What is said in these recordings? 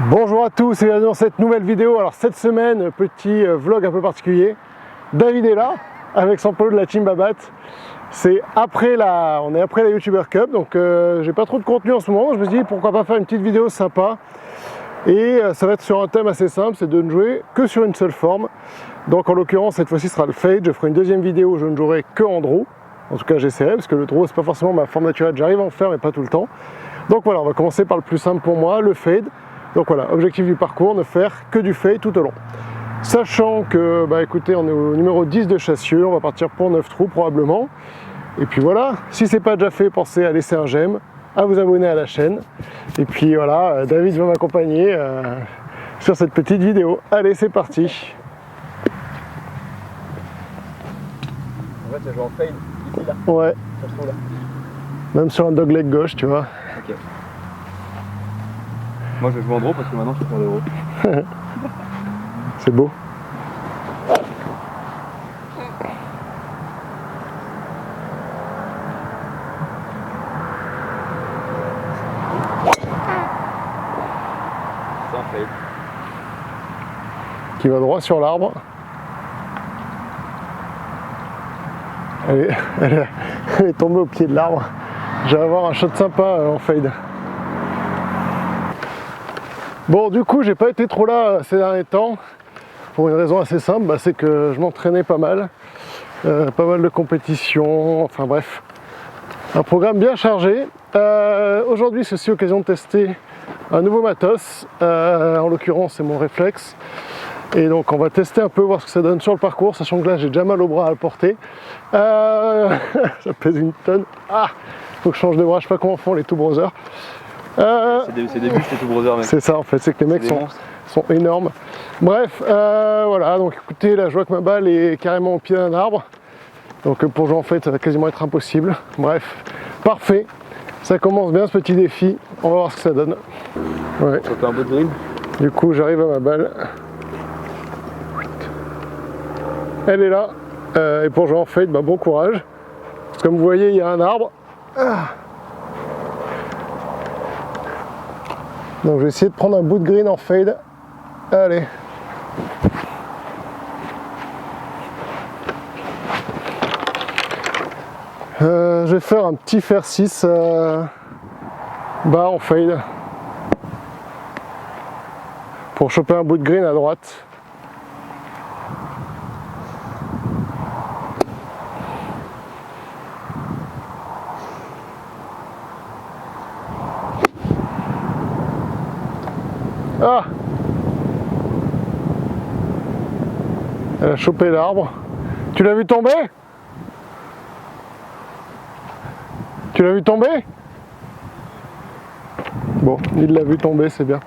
Bonjour à tous et bienvenue dans cette nouvelle vidéo. Alors cette semaine, petit vlog un peu particulier. David est là avec son polo de la Team Babat. C'est après on est après la YouTuber Cup, donc j'ai pas trop de contenu en ce moment. Je me suis dit pourquoi pas faire une petite vidéo sympa. Et ça va être sur un thème assez simple, c'est de ne jouer que sur une seule forme. Donc en l'occurrence cette fois-ci sera le fade. Je ferai une deuxième vidéo où je ne jouerai que en draw. En tout cas j'essaierai parce que le draw c'est pas forcément ma forme naturelle, j'arrive à en faire mais pas tout le temps. Donc voilà, on va commencer par le plus simple pour moi, le fade. Donc voilà, objectif du parcours, ne faire que du fade tout au long. Sachant que, écoutez, on est au numéro 10 de Chassieux, on va partir pour 9 trous probablement. Et puis voilà, si ce n'est pas déjà fait, pensez à laisser un j'aime, à vous abonner à la chaîne. Et puis voilà, David va m'accompagner sur cette petite vidéo. Allez, c'est parti. En fait, je joue en fade ici là. Ouais. Là. Même sur un dogleg gauche, tu vois. Ok. Moi je vais jouer en draw parce que maintenant je peux faire des draws. C'est beau. C'est un fade. Qui va droit sur l'arbre. Elle est tombée au pied de l'arbre. Je vais avoir un shot sympa en fade. Bon, du coup, j'ai pas été trop là ces derniers temps pour une raison assez simple, c'est que je m'entraînais pas mal de compétitions, enfin bref, un programme bien chargé. Aujourd'hui, c'est aussi l'occasion de tester un nouveau matos, en l'occurrence c'est mon réflexe. Et donc on va tester un peu, voir ce que ça donne sur le parcours, sachant que là j'ai déjà mal au bras à le porter. Ça pèse une tonne. Ah, faut que je change de bras, je sais pas comment font les Two Brothers. C'est des bustes les Two Brothers, mec. C'est ça en fait, c'est que les mecs sont énormes. Bref, voilà, donc écoutez, là je vois que ma balle est carrément au pied d'un arbre. Donc pour jouer en fait, ça va quasiment être impossible. Bref, parfait. Ça commence bien ce petit défi. On va voir ce que ça donne. Ouais. Ça fait un peu de green. Du coup, j'arrive à ma balle. Elle est là. Et pour jouer en fade, bon courage. Parce que comme vous voyez, il y a un arbre. Donc je vais essayer de prendre un bout de green en fade. Allez. Je vais faire un petit fer 6 bas en fade. Pour choper un bout de green à droite. Ah! Elle a chopé l'arbre. Tu l'as vu tomber? Tu l'as vu tomber? Bon, il l'a vu tomber, c'est bien.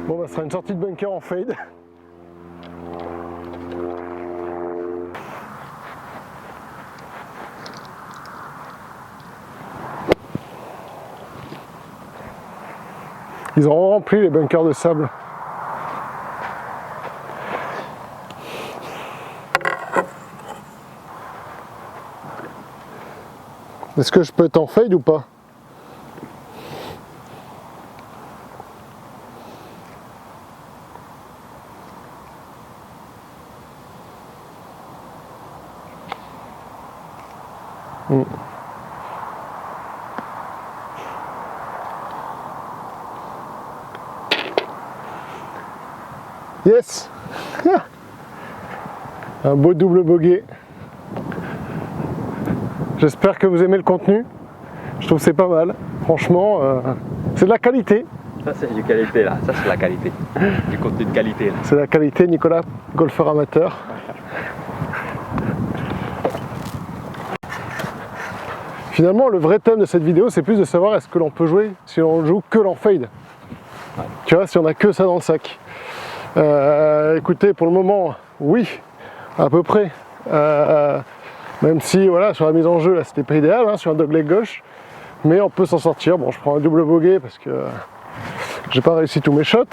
Bon, ça sera une sortie de bunker en fade. Ils ont rempli les bunkers de sable. Est-ce que je peux être en fade ou pas? Yes. Un beau double bogey. J'espère que vous aimez le contenu. Je trouve que c'est pas mal. Franchement, c'est de la qualité. Ça c'est du qualité là, ça c'est la qualité. Du contenu de qualité là. C'est la qualité, Nicolas, golfeur amateur. Finalement, le vrai thème de cette vidéo, c'est plus de savoir est-ce que l'on peut jouer si on joue que l'en fade. Ouais. Tu vois, si on a que ça dans le sac. Écoutez, pour le moment, oui, à peu près. Même si, voilà, sur la mise en jeu, là, c'était pas idéal, hein, sur un dogleg gauche. Mais on peut s'en sortir. Bon, je prends un double bogey parce que j'ai pas réussi tous mes shots.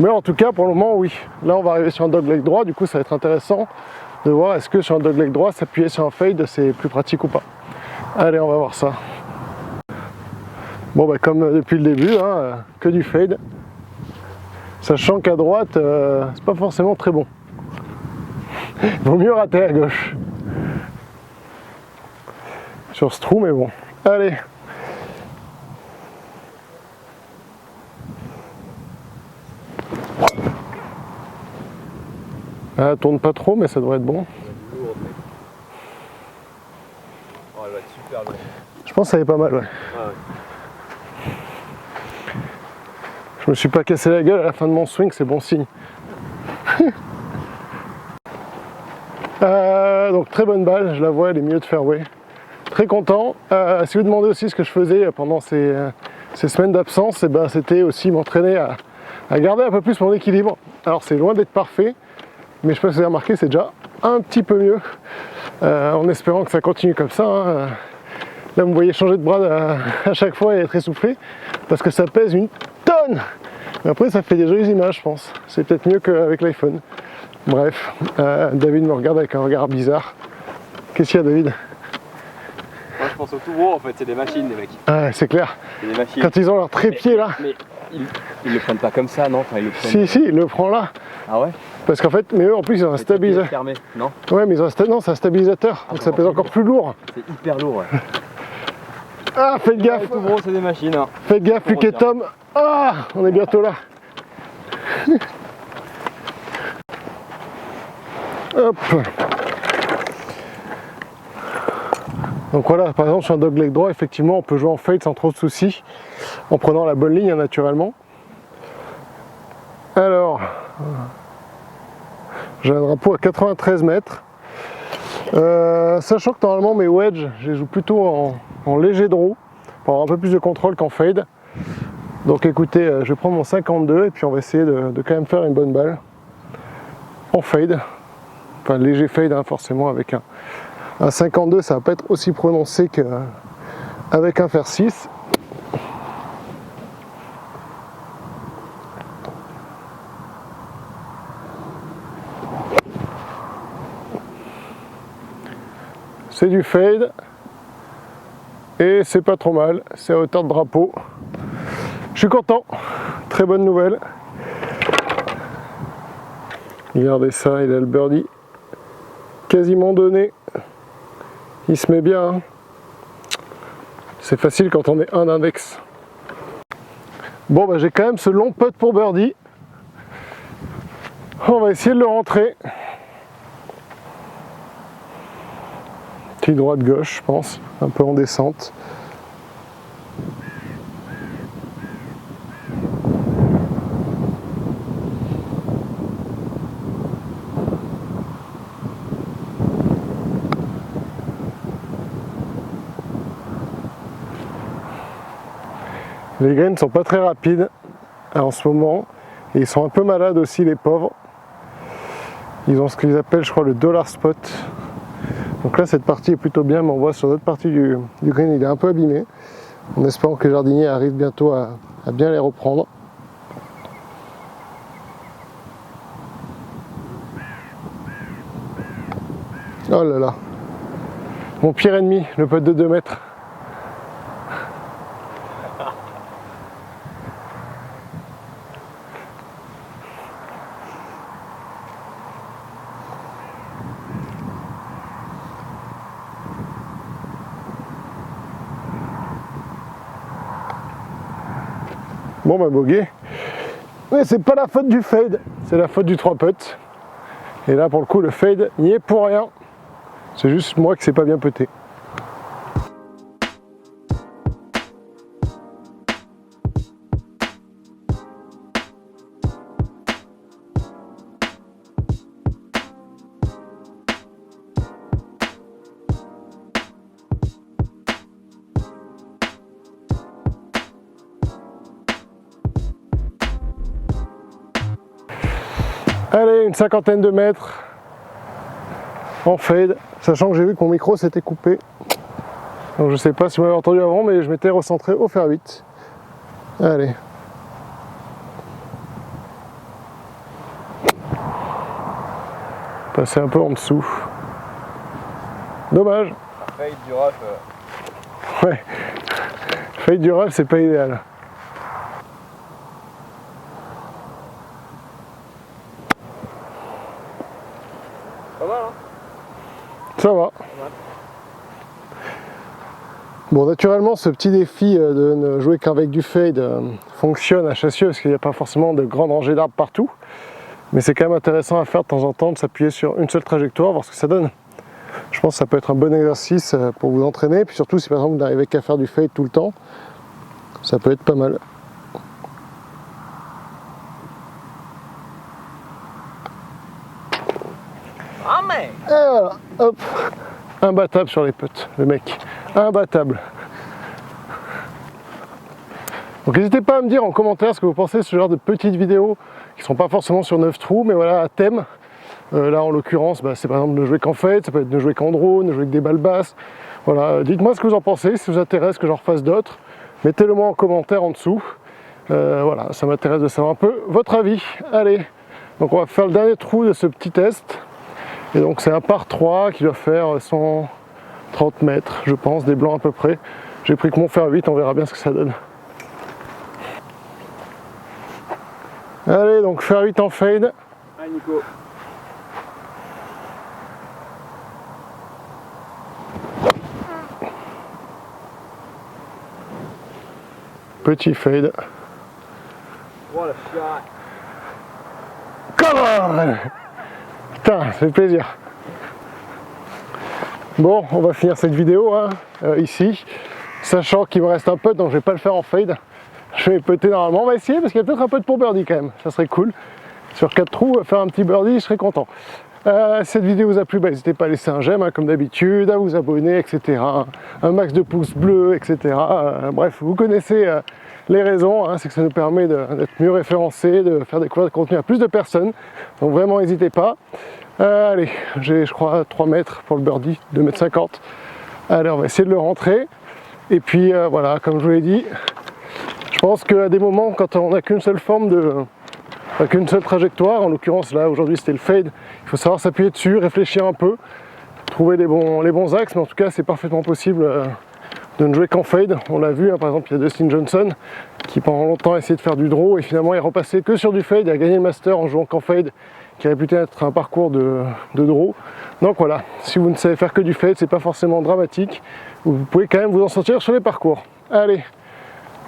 Mais en tout cas, pour le moment, oui. Là, on va arriver sur un dogleg droit, du coup, ça va être intéressant de voir est-ce que sur un dogleg droit, s'appuyer sur un fade, c'est plus pratique ou pas. Allez, on va voir ça. Bon, bah, comme depuis le début, hein, que du fade. Sachant qu'à droite, c'est pas forcément très bon. Vaut mieux rater à gauche. Sur ce trou, mais bon. Allez. Elle tourne pas trop, mais ça devrait être bon. Oh, elle va être super lourde. Je pense que ça va être pas mal, ouais. Ah, ouais. Je me suis pas cassé la gueule à la fin de mon swing, c'est bon signe. Donc très bonne balle, je la vois, elle est milieu de fairway. Très content. Si vous demandez aussi ce que je faisais pendant ces semaines d'absence, c'était aussi m'entraîner à garder un peu plus mon équilibre. Alors c'est loin d'être parfait, mais je sais pas si vous avez remarqué, c'est déjà un petit peu mieux. En espérant que ça continue comme ça. Hein. Là vous me voyez changer de bras à chaque fois et être essoufflé, parce que ça pèse une tonne. Mais après ça fait des jolies images, je pense. C'est peut-être mieux qu'avec l'iPhone. Bref, David me regarde avec un regard bizarre. Qu'est-ce qu'il y a, David? Moi je pense au tout gros en fait, c'est des machines les mecs. Ouais, c'est clair. C'est des machines. Quand ils ont leur trépied là. Mais ils le prennent pas comme ça, non? Enfin, ils le prennent... Si, il le prend là. Ah ouais? Parce qu'en fait, mais eux en plus ils ont un stabilisateur. Fermé, non? Ouais, mais ils ont non, c'est un stabilisateur, donc ça pèse encore plus lourd. C'est hyper lourd, ouais. Ah, faites gaffe. Tout gros, c'est des machines. Hein. Faites gaffe, Luc et Tom. Ah, on est bientôt là. Hop. Donc voilà, par exemple sur un dogleg droit, effectivement, on peut jouer en fade sans trop de soucis, en prenant la bonne ligne naturellement. Alors, j'ai un drapeau à 93 mètres. Sachant que normalement mes wedges, je les joue plutôt en léger draw, pour avoir un peu plus de contrôle qu'en fade. Donc écoutez, je vais prendre mon 52 et puis on va essayer de quand même faire une bonne balle en fade. Enfin léger fade, hein, forcément avec un 52 ça va pas être aussi prononcé qu'avec un fer 6. C'est du fade et c'est pas trop mal, c'est à hauteur de drapeau. Je suis content, très bonne nouvelle. Regardez ça, il a le birdie quasiment donné. Il se met bien. Hein. C'est facile quand on est un index. Bon, bah, j'ai quand même ce long putt pour birdie. On va essayer de le rentrer. Petit droite-gauche, je pense, un peu en descente. Les graines ne sont pas très rapides en ce moment et ils sont un peu malades aussi, les pauvres. Ils ont ce qu'ils appellent, je crois, le dollar spot. Donc là cette partie est plutôt bien, mais on voit sur l'autre partie du green il est un peu abîmé. En espérant que les jardiniers arrivent bientôt à bien les reprendre. Oh là là, mon pire ennemi, le putt de 2 mètres. Bon bah bogey. Mais c'est pas la faute du fade, c'est la faute du 3 putt. Et là pour le coup le fade n'y est pour rien. C'est juste moi qui sais pas bien putter. Allez, une cinquantaine de mètres en fade, sachant que j'ai vu que mon micro s'était coupé. Donc je sais pas si vous m'avez entendu avant, mais je m'étais recentré au fer 8. Allez. Passer un peu en dessous. Dommage. Fade du rough. Ouais. Fade du rough, c'est pas idéal. Pas mal, hein? Ça va. Bon, naturellement, ce petit défi de ne jouer qu'avec du fade fonctionne à Chassieux parce qu'il n'y a pas forcément de grandes rangées d'arbres partout. Mais c'est quand même intéressant à faire de temps en temps, de s'appuyer sur une seule trajectoire, voir ce que ça donne. Je pense que ça peut être un bon exercice pour vous entraîner. Puis surtout, si par exemple vous n'arrivez qu'à faire du fade tout le temps, ça peut être pas mal. Ah mais! Et voilà, hop, imbattable sur les putts, le mec, imbattable. Donc n'hésitez pas à me dire en commentaire ce que vous pensez de ce genre de petites vidéos qui ne sont pas forcément sur 9 trous, mais voilà, à thème. Là en l'occurrence, c'est par exemple de jouer qu'en fade, ça peut être de jouer qu'en drone, de jouer avec des balles basses. Voilà, dites-moi ce que vous en pensez, si ça vous intéresse que j'en refasse d'autres, mettez-le moi en commentaire en dessous. Voilà, ça m'intéresse de savoir un peu votre avis. Allez, donc on va faire le dernier trou de ce petit test. Et donc c'est un par 3 qui doit faire 130 mètres, je pense, des blancs à peu près. J'ai pris que mon fer 8, on verra bien ce que ça donne. Allez, donc fer 8 en fade. Allez Nico. Petit fade. What a shot. Come on! Putain, ça fait plaisir. Bon, on va finir cette vidéo ici, sachant qu'il me reste un putt, donc je vais pas le faire en fade. Je vais putter normalement, on va essayer parce qu'il y a peut-être un putt pour birdie quand même, ça serait cool. Sur 4 trous, faire un petit birdie, je serais content. Si cette vidéo vous a plu, n'hésitez pas à laisser un j'aime comme d'habitude, à vous abonner, etc. Un max de pouces bleus, etc. Bref, vous connaissez les raisons, c'est que ça nous permet d'être mieux référencés, de faire découvrir le contenu à plus de personnes. Donc vraiment, n'hésitez pas. Allez, j'ai je crois 3 mètres pour le birdie, 2,50 m. Allez, on va essayer de le rentrer. Et puis voilà, comme je vous l'ai dit, je pense qu'à des moments, quand on n'a qu'une seule forme qu'une seule trajectoire, en l'occurrence là aujourd'hui c'était le fade, il faut savoir s'appuyer dessus, réfléchir un peu, trouver les bons axes, mais en tout cas c'est parfaitement possible de ne jouer qu'en fade. On l'a vu, par exemple il y a Dustin Johnson qui pendant longtemps a essayé de faire du draw et finalement il est repassé que sur du fade, il a gagné le master en jouant qu'en fade, qui est réputé être un parcours de draw. Donc voilà, si vous ne savez faire que du fade, c'est pas forcément dramatique, vous pouvez quand même vous en sortir sur les parcours. Allez,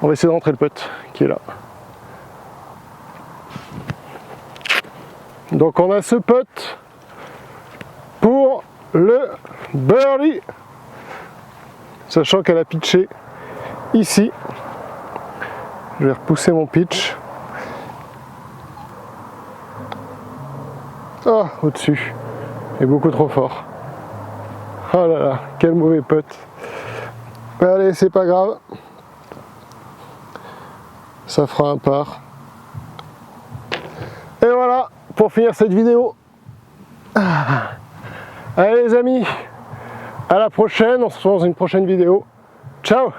on va essayer de rentrer le putt qui est là. Donc on a ce putt pour le birdie, sachant qu'elle a pitché ici. Je vais repousser mon pitch. Oh, au-dessus, et beaucoup trop fort. Oh là là, quel mauvais putt. Allez, c'est pas grave. Ça fera un par. Et voilà, pour finir cette vidéo. Allez les amis, à la prochaine, on se retrouve dans une prochaine vidéo. Ciao!